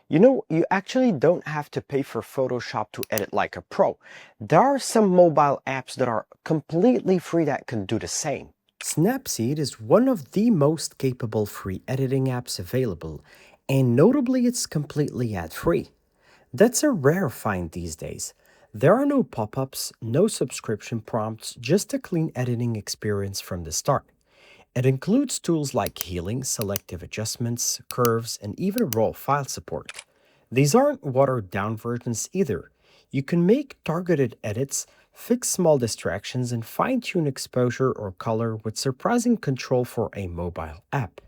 You actually don't have to pay for Photoshop to edit like a pro. There are some mobile apps that are completely free that can do the same. Snapseed is one of the most capable free editing apps available, and notably it's completely ad-free. That's a rare find these days. There are no pop-ups, no subscription prompts, just a clean editing experience from the start. It includes tools like healing, selective adjustments, curves, and even raw file support. These aren't watered down versions either. You can make targeted edits, fix small distractions, and fine tune exposure or color with surprising control for a mobile app.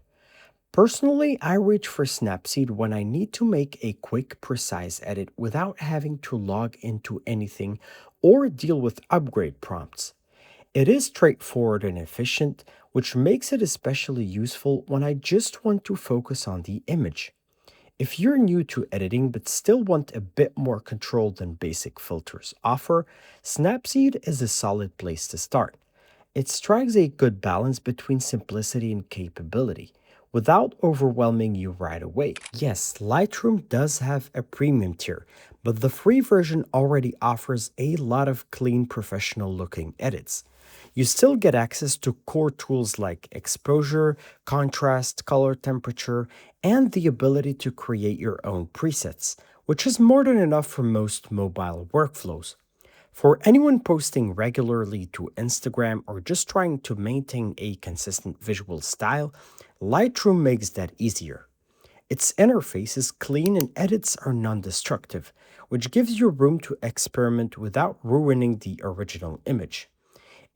Personally, I reach for Snapseed when I need to make a quick, precise edit without having to log into anything or deal with upgrade prompts. It is straightforward and efficient, which makes it especially useful when I just want to focus on the image. If you're new to editing but still want a bit more control than basic filters offer, Snapseed is a solid place to start. It strikes a good balance between simplicity and capability, without overwhelming you right away. Yes, Lightroom does have a premium tier, but the free version already offers a lot of clean, professional looking edits. You still get access to core tools like exposure, contrast, color temperature, and the ability to create your own presets, which is more than enough for most mobile workflows. For anyone posting regularly to Instagram or just trying to maintain a consistent visual style, Lightroom makes that easier. Its interface is clean and edits are non destructive, which gives you room to experiment without ruining the original image.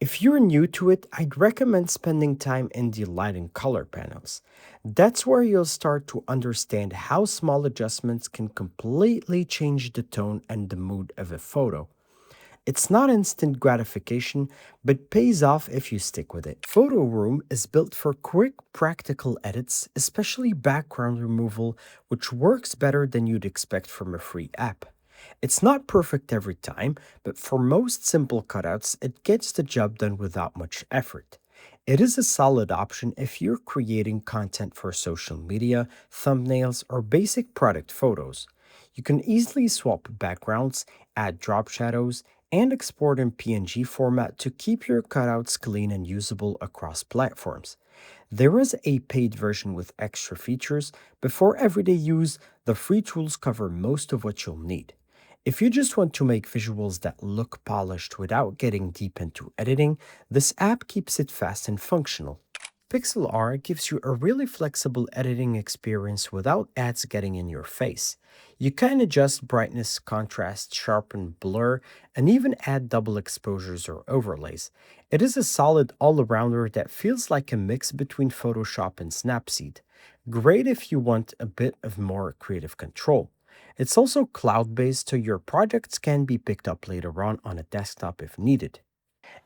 If you're new to it, I'd recommend spending time in the light and color panels. That's where you'll start to understand how small adjustments can completely change the tone and the mood of a photo. It's not instant gratification, but pays off if you stick with it. Photo Room is built for quick, practical edits, especially background removal, which works better than you'd expect from a free app. It's not perfect every time, but for most simple cutouts, it gets the job done without much effort. It is a solid option if you're creating content for social media, thumbnails, or basic product photos. You can easily swap backgrounds, add drop shadows, and export in PNG format to keep your cutouts clean and usable across platforms. There is a paid version with extra features, but for everyday use, the free tools cover most of what you'll need. If you just want to make visuals that look polished without getting deep into editing, this app keeps it fast and functional. Pixel Art gives you a really flexible editing experience without ads getting in your face. You can adjust brightness, contrast, sharpen, blur, and even add double exposures or overlays. It is a solid all-arounder that feels like a mix between Photoshop and Snapseed. Great if you want a bit of more creative control. It's also cloud-based, so your projects can be picked up later on a desktop if needed.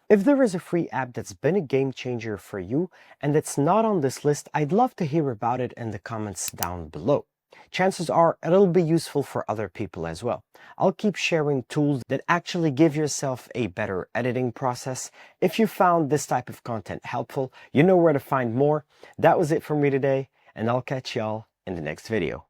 If there is a free app that's been a game changer for you and it's not on this list, I'd love to hear about it in the comments down below. Chances are it'll be useful for other people as well. I'll keep sharing tools that actually give yourself a better editing process. If you found this type of content helpful, you know where to find more. That was it for me today, and I'll catch y'all in the next video.